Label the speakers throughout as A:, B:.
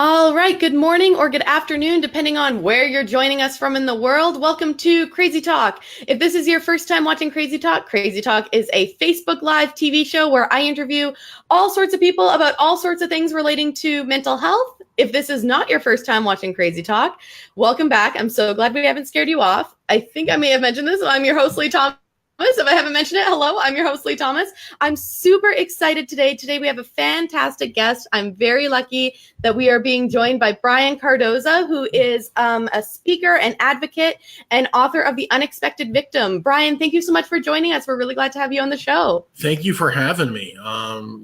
A: All right, good morning or good afternoon, depending on where you're joining us from in the world. Welcome to Crazy Talk. If this is your first time watching Crazy Talk is a Facebook Live TV show where I interview all sorts of people about all sorts of things relating to mental health. If this is not your first time watching Crazy Talk, welcome back. I'm so glad we haven't scared you off. I think I may have mentioned this. I'm your host, Lee Thomas. If I haven't mentioned it, hello, I'm your host, Lee Thomas. I'm super excited today. Today we have a fantastic guest. I'm very lucky that we are being joined by Brian Cardoza, who is a speaker and advocate and author of The Unexpected Victim. Brian, thank you so much for joining us. We're really glad to have you on the show.
B: Thank you for having me.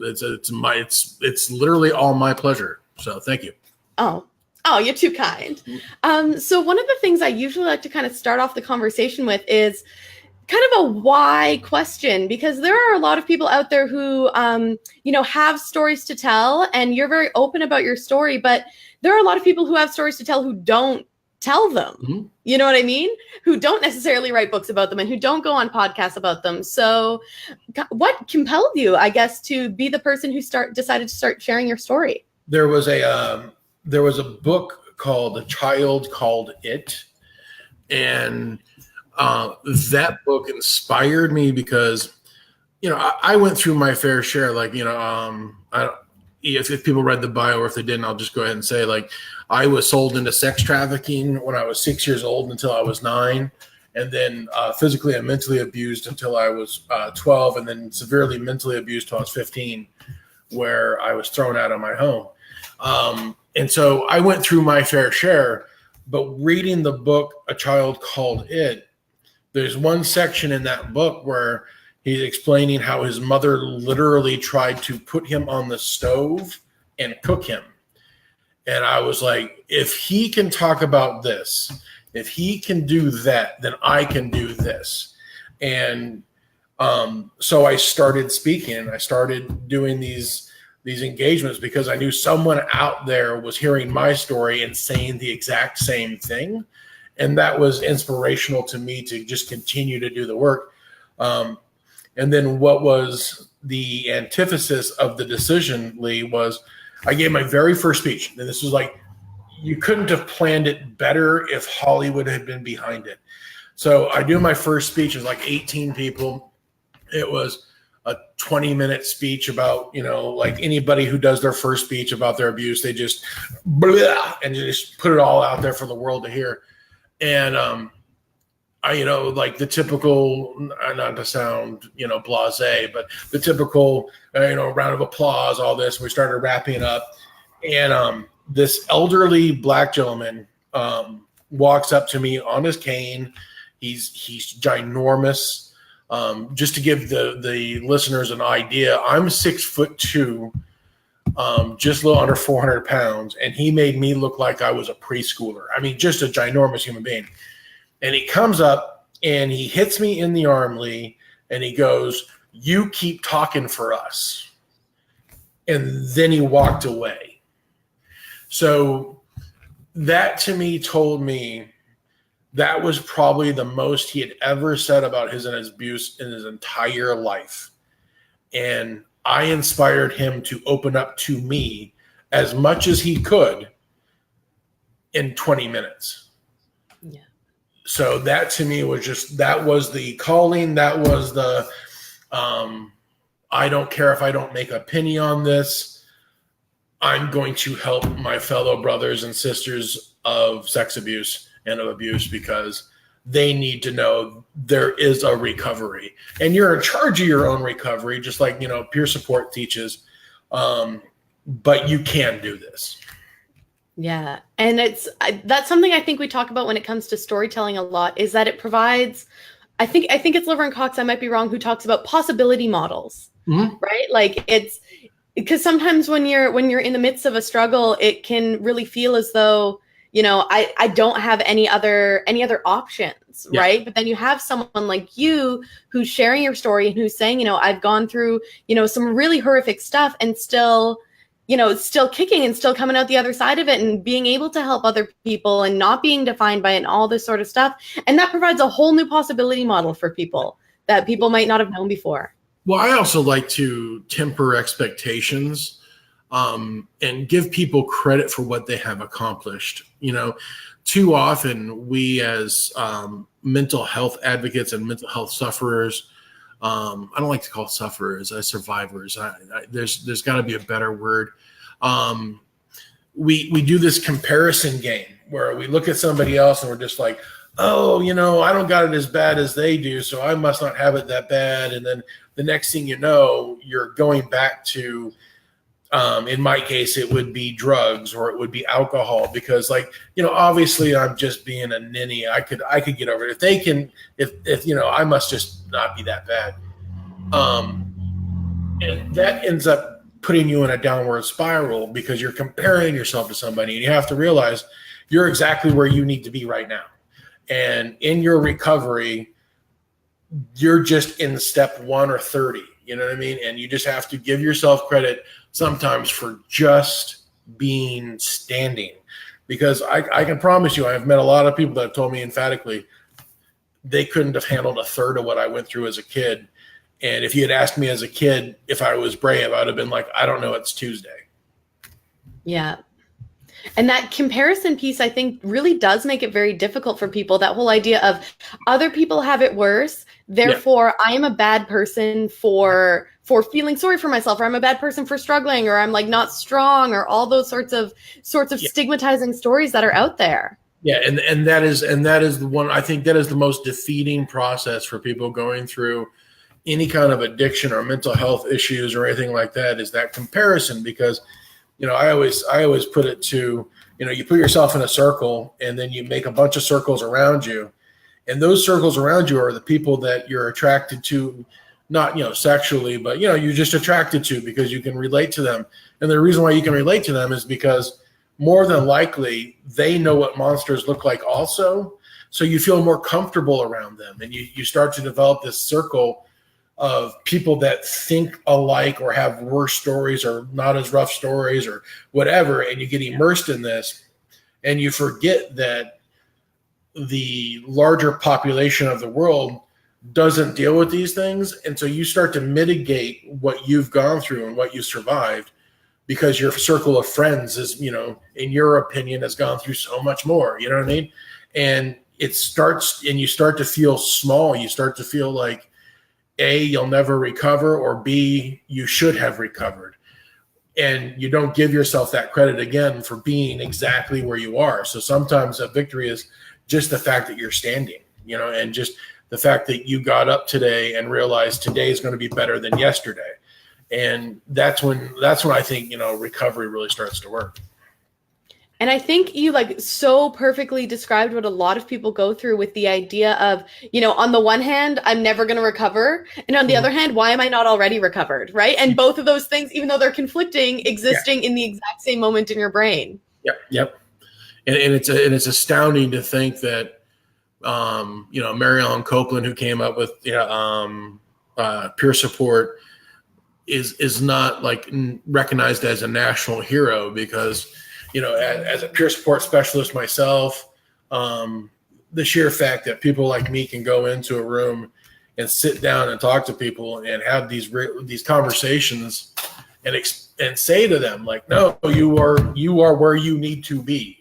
B: It's literally all my pleasure. So thank you.
A: Oh, you're too kind. So one of the things I usually like to kind of start off the conversation with is kind of a why question, because there are a lot of people out there who, have stories to tell, and you're very open about your story, but there are a lot of people who have stories to tell who don't tell them. Mm-hmm. You know what I mean? Who don't necessarily write books about them and who don't go on podcasts about them. So what compelled you, I guess, to be the person who decided to start sharing your story?
B: There was a book called A Child Called It, and that book inspired me because, I went through my fair share. If people read the bio, or if they didn't, I'll just go ahead and say, I was sold into sex trafficking when I was 6 years old until I was 9, and then physically and mentally abused until I was 12, and then severely mentally abused until I was 15, where I was thrown out of my home. And so I went through my fair share, but reading the book, A Child Called It, there's one section in that book where he's explaining how his mother literally tried to put him on the stove and cook him. And I was like, if he can talk about this, if he can do that, then I can do this. And so I started speaking. I started doing these engagements because I knew someone out there was hearing my story and saying the exact same thing. And that was inspirational to me to just continue to do the work. And then what was the antithesis of the decision, Lee, was I gave my very first speech. And this was you couldn't have planned it better if Hollywood had been behind it. So I do my first speech. It was 18 people. It was a 20-minute speech about, anybody who does their first speech about their abuse, they just blah, and just put it all out there for the world to hear. And, the typical, not to sound, blasé, but the typical, round of applause, all this, we started wrapping up. And this elderly black gentleman walks up to me on his cane. He's ginormous. Just to give the listeners an idea, I'm 6'2", just a little under 400 pounds, and he made me look like I was a preschooler. I mean, just a ginormous human being. And he comes up and he hits me in the arm, Lee, and he goes, "You keep talking for us." And then he walked away. So that to me told me that was probably the most he had ever said about his abuse in his entire life. And I inspired him to open up to me as much as he could in 20 minutes. Yeah. So that to me was that was the calling. That was the, I don't care if I don't make a penny on this. I'm going to help my fellow brothers and sisters of sex abuse and of abuse, because they need to know there is a recovery, and you're in charge of your own recovery, just like, peer support teaches. But you can do this.
A: Yeah. And that's something I think we talk about when it comes to storytelling a lot, is that it provides, I think it's Laverne Cox, I might be wrong, who talks about possibility models, mm-hmm. right? It's because sometimes when you're in the midst of a struggle, it can really feel as though, I don't have any other options, yeah. right? But then you have someone like you who's sharing your story and who's saying, I've gone through, some really horrific stuff and still kicking and still coming out the other side of it and being able to help other people and not being defined by it and all this sort of stuff. And that provides a whole new possibility model for people that people might not have known before.
B: Well, I also like to temper expectations. and give people credit for what they have accomplished. Too often we as mental health advocates and mental health sufferers, I don't like to call sufferers as survivors. There's got to be a better word. We do this comparison game where we look at somebody else and we're just like, oh, I don't got it as bad as they do, so I must not have it that bad. And then the next thing you know, you're going back to, in my case, it would be drugs or it would be alcohol, because obviously I'm just being a ninny. I could get over it. If they can, if I must just not be that bad. And that ends up putting you in a downward spiral because you're comparing yourself to somebody, and you have to realize you're exactly where you need to be right now. And in your recovery, you're just in step 1 or 30, you know what I mean? And you just have to give yourself credit sometimes for just being standing, because I can promise you, I've met a lot of people that have told me emphatically they couldn't have handled a third of what I went through as a kid. And if you had asked me as a kid if I was brave, I would have been like, I don't know, it's Tuesday.
A: Yeah. And that comparison piece, I think, really does make it very difficult for people. That whole idea of other people have it worse, therefore I am a bad person for feeling sorry for myself, or I'm a bad person for struggling, or I'm not strong, or all those sorts of stigmatizing stories that are out there.
B: Yeah, and that is the one, I think that is the most defeating process for people going through any kind of addiction or mental health issues or anything like that, is that comparison. Because I always put it to, you put yourself in a circle and then you make a bunch of circles around you. And those circles around you are the people that you're attracted to, not, sexually, but, you're just attracted to because you can relate to them. And the reason why you can relate to them is because more than likely they know what monsters look like also. So you feel more comfortable around them, and you start to develop this circle of people that think alike or have worse stories or not as rough stories or whatever, and you get immersed in this, and you forget that the larger population of the world doesn't deal with these things. And so you start to mitigate what you've gone through and what you survived, because your circle of friends is, in your opinion, has gone through so much more, you know what I mean? And you start to feel small. You start to feel like, A, you'll never recover, or B, you should have recovered. And you don't give yourself that credit again for being exactly where you are. So sometimes a victory is just the fact that you're standing, and just the fact that you got up today and realized today is going to be better than yesterday. And that's when I think, recovery really starts to work.
A: And I think you so perfectly described what a lot of people go through with the idea of, on the one hand, I'm never going to recover. And on the other hand, why am I not already recovered? Right. And both of those things, even though they're conflicting, existing in the exact same moment in your brain.
B: Yep. And it's astounding to think that, Mary Ellen Copeland, who came up with, peer support, is not recognized as a national hero, because, as a peer support specialist myself, the sheer fact that people like me can go into a room and sit down and talk to people and have these conversations and say to them, no, you are where you need to be,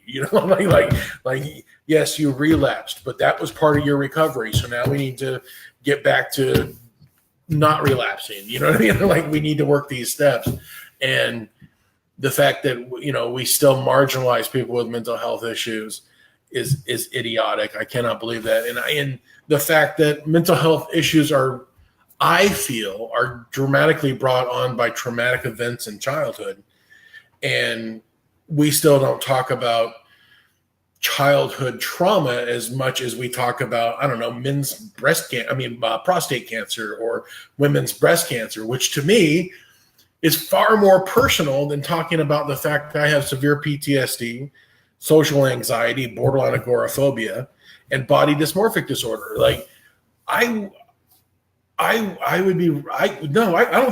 B: yes, you relapsed, but that was part of your recovery. So now we need to get back to not relapsing. You know what I mean? We need to work these steps. And the fact that, we still marginalize people with mental health issues is idiotic. I cannot believe that. And the fact that mental health issues I feel are dramatically brought on by traumatic events in childhood. And we still don't talk about childhood trauma as much as we talk about, I don't know, prostate cancer or women's breast cancer, which to me is far more personal than talking about the fact that I have severe PTSD, social anxiety, borderline agoraphobia, and body dysmorphic disorder. I don't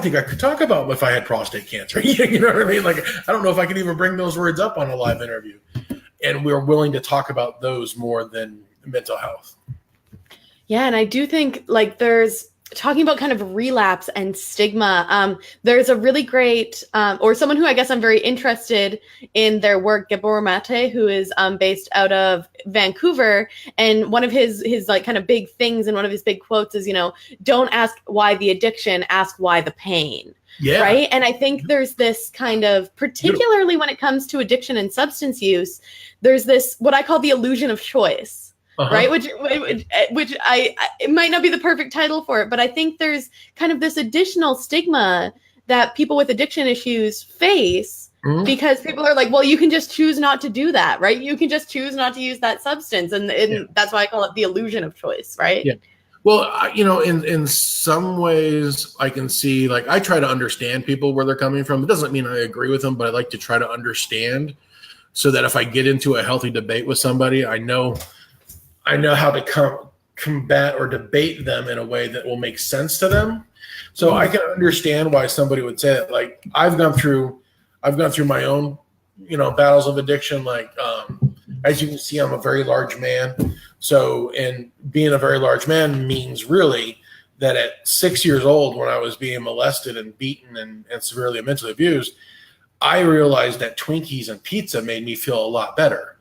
B: think I could talk about if I had prostate cancer. You know what I mean? I don't know if I could even bring those words up on a live interview. And we're willing to talk about those more than mental health.
A: Yeah. And I do think talking about kind of relapse and stigma, there's a really great, or someone who I guess I'm very interested in their work, Gabor Mate, who is based out of Vancouver. And one of his like kind of big things and one of his big quotes is, don't ask why the addiction, ask why the pain.
B: Yeah.
A: Right. And I think there's this kind of, particularly when it comes to addiction and substance use, there's this, what I call the illusion of choice. Right, which it might not be the perfect title for it, but I think there's kind of this additional stigma that people with addiction issues face because people are like, well, you can just choose not to do that, right? You can just choose not to use that substance, and that's why I call it the illusion of choice, right?
B: Yeah. Well, in some ways, I can see, like, I try to understand people where they're coming from. It doesn't mean I agree with them, but I like to try to understand so that if I get into a healthy debate with somebody, I know how to combat or debate them in a way that will make sense to them. So I can understand why somebody would say that. Like, I've gone through my own, battles of addiction. Like, as you can see, I'm a very large man. So, and being a very large man means really that at 6 years old, when I was being molested and beaten and severely mentally abused, I realized that Twinkies and pizza made me feel a lot better.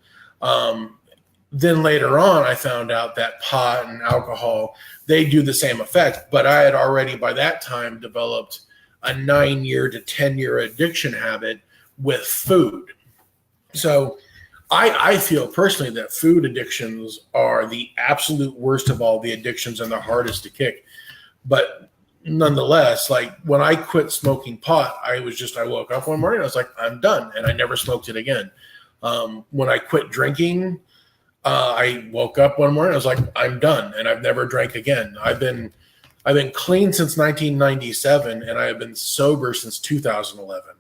B: Then later on, I found out that pot and alcohol, they do the same effect. But I had already by that time developed a 9-year to 10-year addiction habit with food. So I feel personally that food addictions are the absolute worst of all the addictions and the hardest to kick. But nonetheless, like, when I quit smoking pot, I woke up one morning, I was like, I'm done. And I never smoked it again. When I quit drinking, I woke up one morning, I was like, I'm done, and I've never drank again. I've been clean since 1997, and I have been sober since 2011.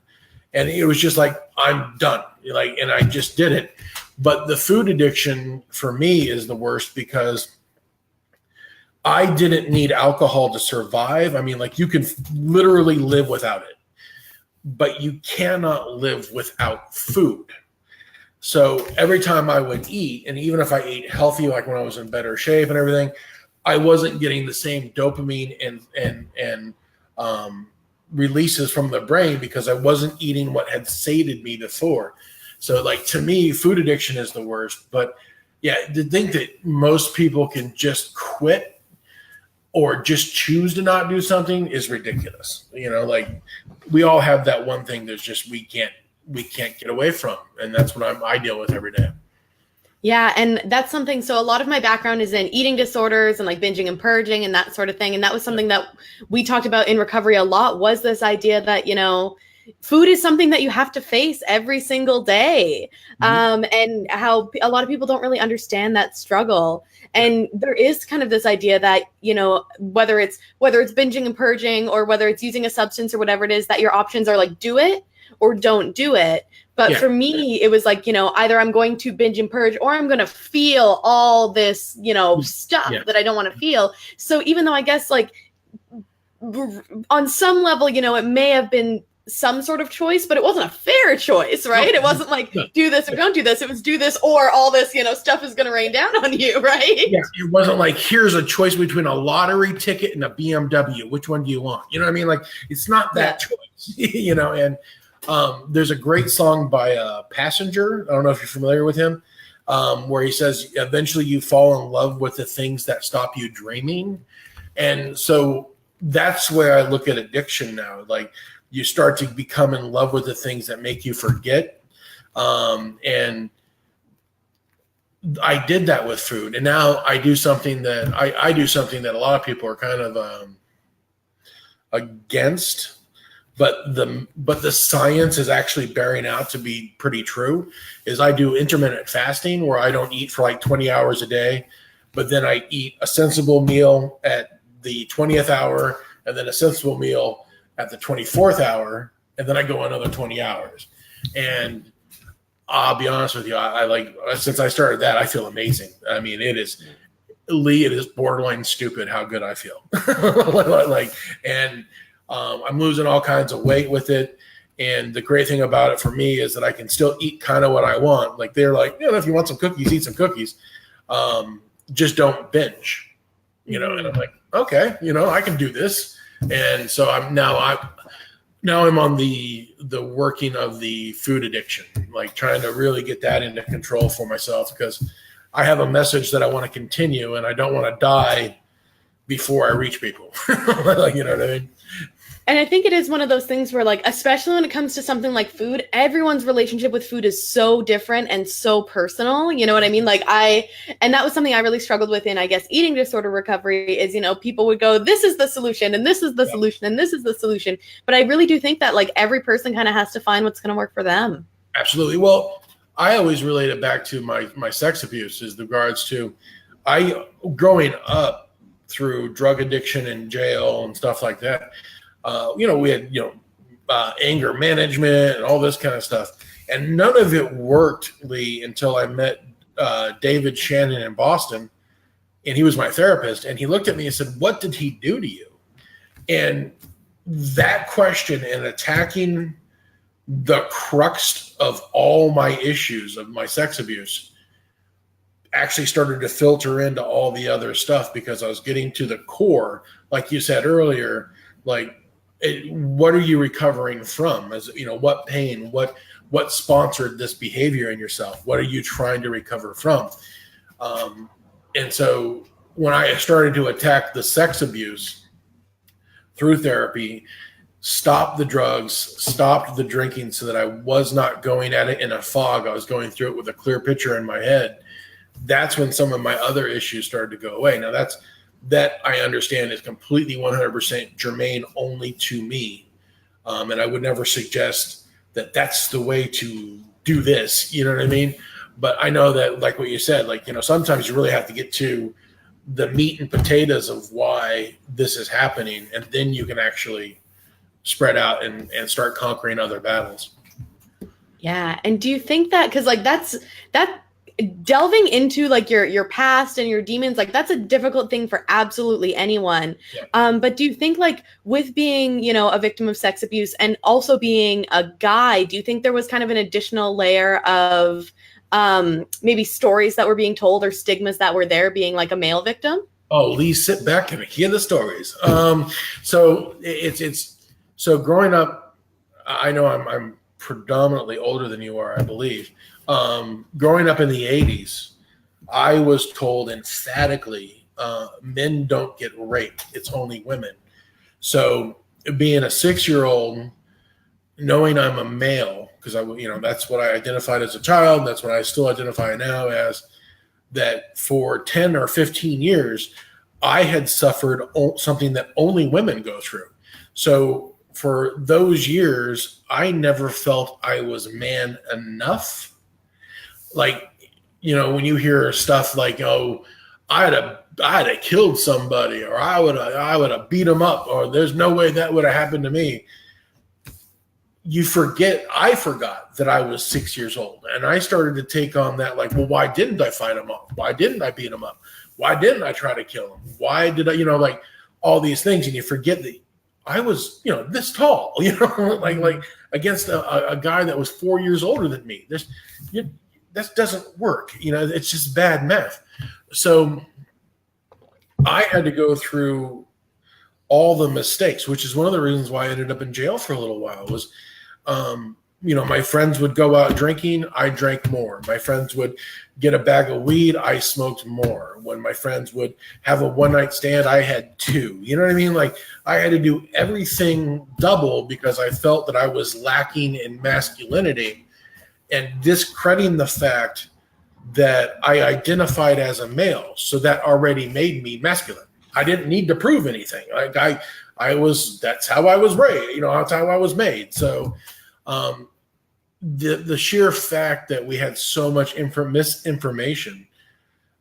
B: And it was just like, I'm done. Like, and I just did it. But the food addiction for me is the worst because I didn't need alcohol to survive. I mean, like, you can literally live without it, but you cannot live without food. So every time I would eat, and even if I ate healthy, like when I was in better shape and everything, I wasn't getting the same dopamine and releases from the brain because I wasn't eating what had sated me before. So, like, to me, food addiction is the worst. But yeah, to think that most people can just quit or just choose to not do something is ridiculous. Like, we all have that one thing that's just we can't get away from. And that's what I deal with every day.
A: Yeah. And that's something. So a lot of my background is in eating disorders and like binging and purging and that sort of thing. And that was something that we talked about in recovery a lot, was this idea that, food is something that you have to face every single day. And how a lot of people don't really understand that struggle. And there is kind of this idea that, whether it's binging and purging or whether it's using a substance or whatever it is, that your options are like, do it or don't do it. But for me, it was like, either I'm going to binge and purge or I'm going to feel all this, stuff that I don't want to feel. So even though I guess, like, on some level, it may have been some sort of choice, but it wasn't a fair choice, right? It wasn't like, do this or don't do this. It was do this or all this, stuff is going to rain down on you, right?
B: Yeah, it wasn't like, here's a choice between a lottery ticket and a BMW. Which one do you want? You know what I mean? Like, it's not that choice, and there's a great song by Passenger. I don't know if you're familiar with him, where he says, eventually you fall in love with the things that stop you dreaming. And so that's where I look at addiction now. Like, you start to become in love with the things that make you forget. And I did that with food. And now I do something that I do something that a lot of people are kind of against. But the science is actually bearing out to be pretty true, is I do intermittent fasting where I don't eat for like 20 hours a day, but then I eat a sensible meal at the 20th hour and then a sensible meal at the 24th hour, and then I go another 20 hours. And I'll be honest with you, I like, since I started that, I feel amazing. I mean, it is borderline stupid how good I feel. I'm losing all kinds of weight with it. And the great thing about it for me is that I can still eat kind of what I want. Like, they're like, if you want some cookies, eat some cookies. Just don't binge, and I'm like, okay, I can do this. And so I'm on the working of the food addiction, like trying to really get that into control for myself, because I have a message that I want to continue, and I don't want to die before I reach people. Like, you know what I mean?
A: And I think it is one of those things where, like, especially when it comes to something like food, everyone's relationship with food is so different and so personal. You know what I mean? And that was something I really struggled with in, I guess, eating disorder recovery is, people would go, this is the solution, and this is the solution, and this is the solution. But I really do think that, like, every person kind of has to find what's going to work for them.
B: Absolutely. Well, I always relate it back to my sex abuse, is regards to growing up through drug addiction and jail and stuff like that. We had, anger management and all this kind of stuff. And none of it worked, Lee, until I met David Shannon in Boston. And he was my therapist. And he looked at me and said, what did he do to you? And that question, and attacking the crux of all my issues of my sex abuse, actually started to filter into all the other stuff, because I was getting to the core, like you said earlier, like, what are you recovering from? As what pain, what sponsored this behavior in yourself? What are you trying to recover from? And so when I started to attack the sex abuse through therapy, stopped the drugs, stopped the drinking, so that I was not going at it in a fog. I was going through it with a clear picture in my head. That's when some of my other issues started to go away. Now that I understand is completely 100% germane only to me. And I would never suggest that that's the way to do this. You know what I mean? But I know that, like what you said, like, sometimes you really have to get to the meat and potatoes of why this is happening. And then you can actually spread out and start conquering other battles.
A: Yeah. And do you think that, because like that delving into like your past and your demons, like that's a difficult thing for absolutely anyone. Yeah. But do you think, like, with being, a victim of sex abuse and also being a guy, do you think there was kind of an additional layer of maybe stories that were being told or stigmas that were there being like a male victim?
B: Oh, Lee, sit back and hear the stories. So so growing up, I know I'm predominantly older than you are, I believe. Growing up in the 80s, I was told emphatically, men don't get raped. It's only women. So being a 6-year-old, knowing I'm a male, because that's what I identified as a child. That's what I still identify now as, that for 10 or 15 years, I had suffered something that only women go through. So for those years, I never felt I was man enough. Like, when you hear stuff like, oh, I'd have killed somebody, or I would have beat him up, or there's no way that would have happened to me. I forgot that I was 6 years old. And I started to take on that, like, well, why didn't I fight him up? Why didn't I beat him up? Why didn't I try to kill him? Why did I, like all these things. And you forget that I was, this tall, like against a guy that was 4 years older than me. That doesn't work. It's just bad math. So I had to go through all the mistakes, which is one of the reasons why I ended up in jail for a little while. Was, my friends would go out drinking, I drank more. My friends would get a bag of weed, I smoked more. When my friends would have a one-night stand, I had 2. You know what I mean? Like, I had to do everything double because I felt that I was lacking in masculinity, and discrediting the fact that I identified as a male. So that already made me masculine. I didn't need to prove anything. Like that's how I was raised, that's how I was made. So the sheer fact that we had so much misinformation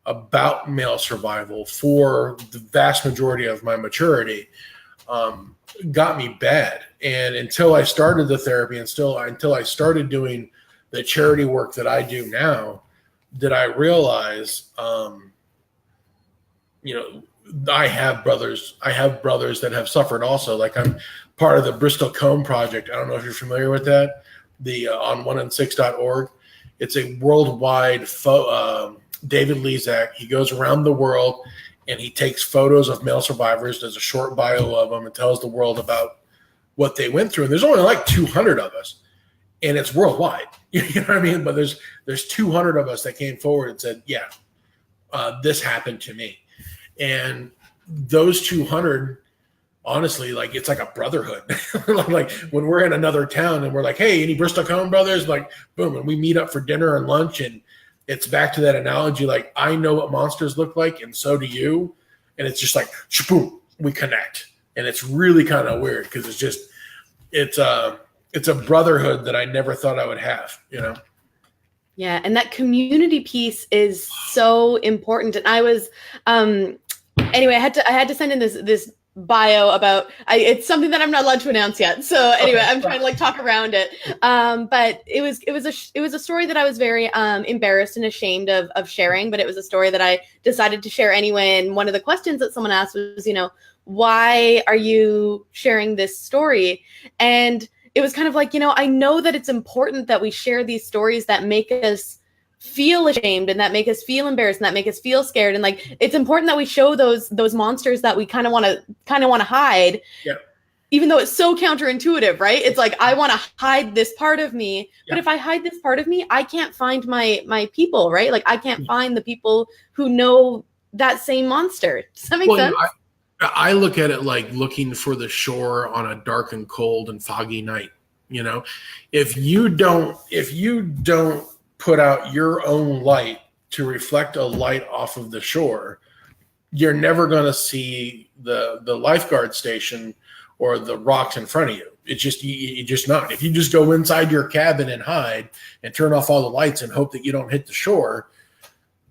B: about male survival for the vast majority of my maturity got me bad. And until I started the therapy, and until I started doing the charity work that I do now, did I realize, I have brothers that have suffered also. Like, I'm part of the Bristol Comb Project. I don't know if you're familiar with that, on 1and6.org. It's a worldwide David Lezak. He goes around the world and he takes photos of male survivors, does a short bio of them, and tells the world about what they went through. And there's only like 200 of us, and it's worldwide. You know what I mean? But there's 200 of us that came forward and said, yeah, this happened to me. And those 200, honestly, like it's like a brotherhood. Like when we're in another town and we're like, hey, any Bristol Cone brothers? Like, boom, and we meet up for dinner and lunch, and it's back to that analogy. Like, I know what monsters look like, and so do you. And it's just like, boom, we connect. And it's really kind of weird because it's a brotherhood that I never thought I would have, you know?
A: Yeah. And that community piece is so important. And I was, anyway, I had to send in this bio about, it's something that I'm not allowed to announce yet. So anyway, I'm trying to like talk around it. But it was a story that I was very embarrassed and ashamed of sharing, but it was a story that I decided to share anyway. And one of the questions that someone asked was, why are you sharing this story? And it was kind of like, I know that it's important that we share these stories that make us feel ashamed and that make us feel embarrassed and that make us feel scared. And like, it's important that we show those monsters that we kind of want to hide.
B: Yeah.
A: Even though it's so counterintuitive, right? It's like, I want to hide this part of me, but if I hide this part of me, I can't find my people, right? Like I can't find the people who know that same monster. Does that make sense?
B: I look at it like looking for the shore on a dark and cold and foggy night. If you don't put out your own light to reflect a light off of the shore, you're never going to see the lifeguard station or the rocks in front of you. It's just, you just not. If you just go inside your cabin and hide and turn off all the lights and hope that you don't hit the shore,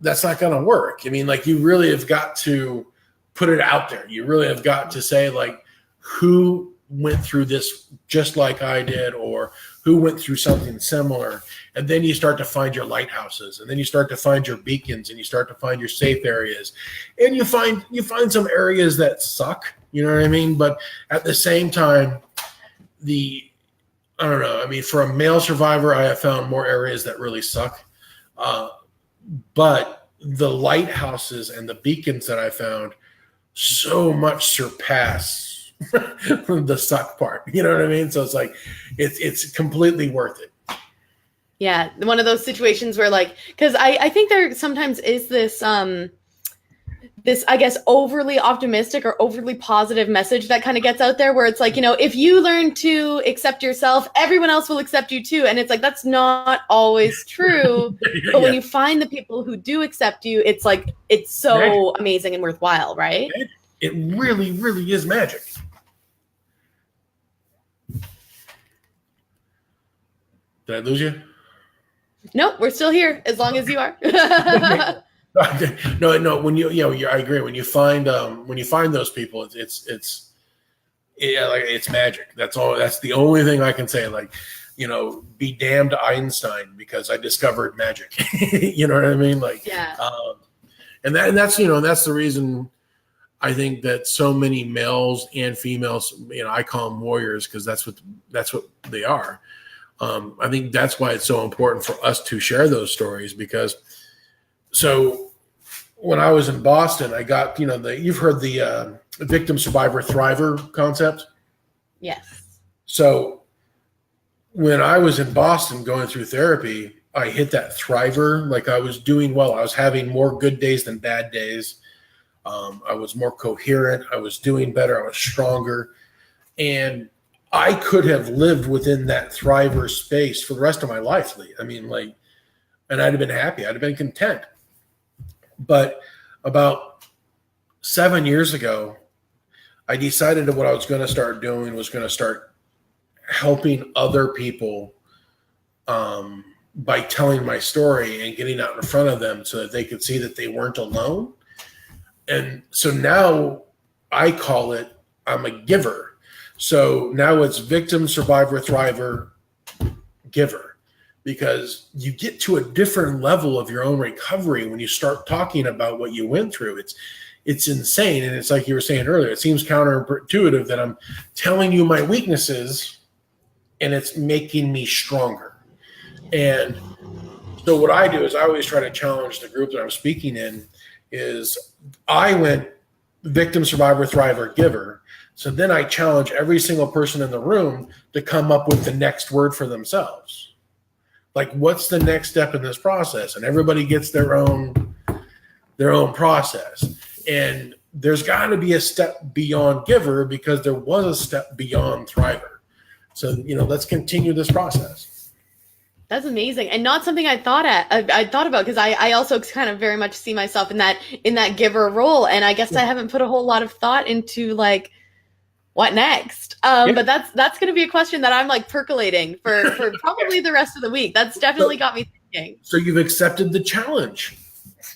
B: that's not going to work. I mean, like, you really have got to put it out there. You really have got to say, like, who went through this just like I did, or who went through something similar. And then you start to find your lighthouses, and then you start to find your beacons, and you start to find your safe areas, and you find some areas that suck, you know what I mean? But at the same time, I don't know. I mean, for a male survivor, I have found more areas that really suck. But the lighthouses and the beacons that I found so much surpass the suck part. You know what I mean? So it's like, it's completely worth it.
A: Yeah. One of those situations where, like, because I think there sometimes is this, I guess, overly optimistic or overly positive message that kind of gets out there where it's like, if you learn to accept yourself, everyone else will accept you too. And it's like, that's not always true. But when you find the people who do accept you, it's like, it's so amazing and worthwhile, right?
B: It really, really is magic. Did I lose you?
A: No, we're still here as long as you are.
B: No. I agree. When you find those people, it's magic. That's all. That's the only thing I can say. Like, be damned Einstein, because I discovered magic. You know what I mean? Like,
A: yeah.
B: And that's the reason I think that so many males and females, I call them warriors, because that's what they are. I think that's why it's so important for us to share those stories, because when I was in Boston, I got, you've heard the victim, survivor, thriver concept.
A: Yes.
B: So when I was in Boston going through therapy, I hit that thriver. Like, I was doing well. I was having more good days than bad days. I was more coherent. I was doing better. I was stronger. And I could have lived within that thriver space for the rest of my life, Lee. I mean, like, and I'd have been happy. I'd have been content. But about 7 years ago, I decided that what I was going to start doing was going to start helping other people by telling my story and getting out in front of them so that they could see that they weren't alone. And so now I call it, I'm a giver. So now it's victim, survivor, thriver, giver, because you get to a different level of your own recovery when you start talking about what you went through. It's insane. And it's like you were saying earlier, it seems counterintuitive that I'm telling you my weaknesses and it's making me stronger. And so what I do is I always try to challenge the group that I'm speaking in is I went victim, survivor, thriver, giver. So then I challenge every single person in the room to come up with the next word for themselves. Like, what's the next step in this process? And everybody gets their own process. And there's got to be a step beyond giver because there was a step beyond thriver. So, let's continue this process.
A: That's amazing, and not something I thought about, because I also kind of very much see myself in that giver role, and I guess I haven't put a whole lot of thought into like what next. But that's going to be a question that I'm like percolating for probably the rest of the week. That's definitely got me thinking.
B: So you've accepted the challenge.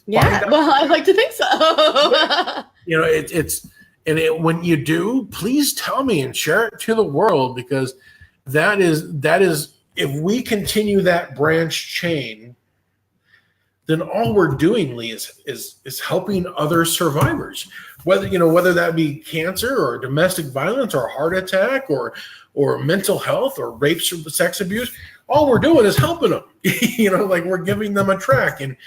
A: Yeah, well, I'd like to think so.
B: When you do, please tell me and share it to the world, because that is if we continue that branch chain, then all we're doing, Lee, is helping other survivors. Whether that be cancer or domestic violence or heart attack or mental health or rape, sex abuse, all we're doing is helping them. Like we're giving them a track, and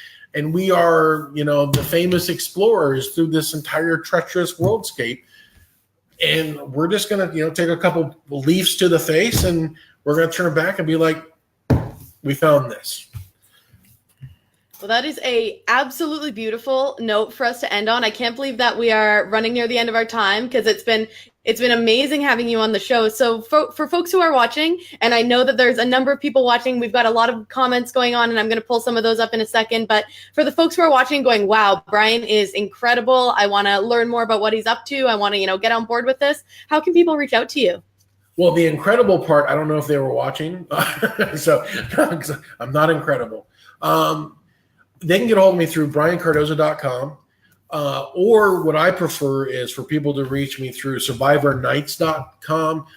B: we are, the famous explorers through this entire treacherous worldscape. And we're just going to, take a couple leaves to the face, and we're going to turn back and be like, we found this.
A: Well, that is a absolutely beautiful note for us to end on. I can't believe that we are running near the end of our time, because it's been amazing having you on the show. So for folks who are watching, and I know that there's a number of people watching, we've got a lot of comments going on, and I'm going to pull some of those up in a second. But for the folks who are watching going, wow, Brian is incredible. I want to learn more about what he's up to. I want to, get on board with this. How can people reach out to you?
B: Well, the incredible part, I don't know if they were watching, so I'm not incredible. They can get a hold of me through briancardoza.com. Or what I prefer is for people to reach me through survivornights.com,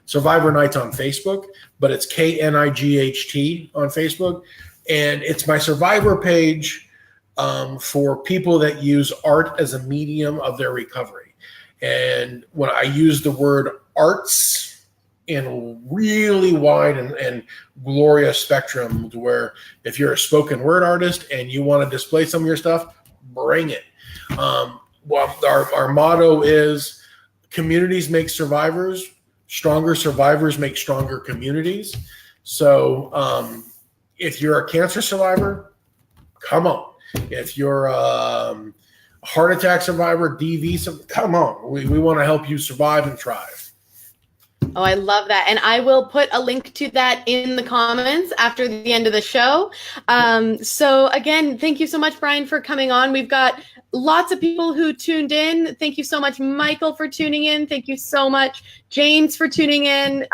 B: Survivor Nights on Facebook, but it's KNIGHT on Facebook. And it's my survivor page for people that use art as a medium of their recovery. And when I use the word arts in a really wide and glorious spectrum, to where if you're a spoken word artist and you want to display some of your stuff, bring it. Our motto is communities make survivors, stronger survivors make stronger communities. So if you're a cancer survivor, come on. If you're a heart attack survivor, DV, come on. We want to help you survive and thrive.
A: Oh, I love that. And I will put a link to that in the comments after the end of the show. So again, thank you so much, Brian, for coming on. We've got lots of people who tuned in. Thank you so much, Michael, for tuning in. Thank you so much, James, for tuning in.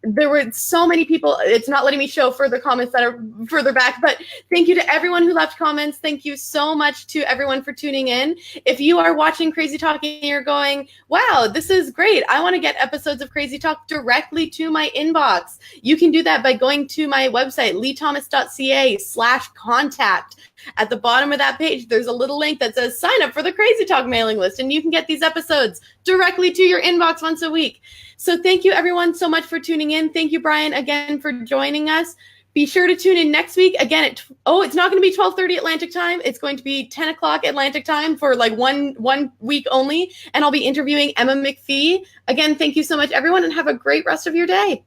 A: There were so many people. It's not letting me show further comments that are further back, but thank you to everyone who left comments. Thank you so much to everyone for tuning in. If you are watching Crazy Talk and you're going, wow, this is great, I want to get episodes of Crazy Talk directly to my inbox, you can do that by going to my website, leethomas.ca/contact. At the bottom of that page, there's a little link that says sign up for the Crazy Talk mailing list, and you can get these episodes directly to your inbox once a week. So thank you, everyone, so much for tuning in. Thank you, Brian, again, for joining us. Be sure to tune in next week. Again, it's not going to be 12:30 Atlantic time. It's going to be 10 o'clock Atlantic time for like one week only, and I'll be interviewing Emma McPhee. Again, thank you so much, everyone, and have a great rest of your day.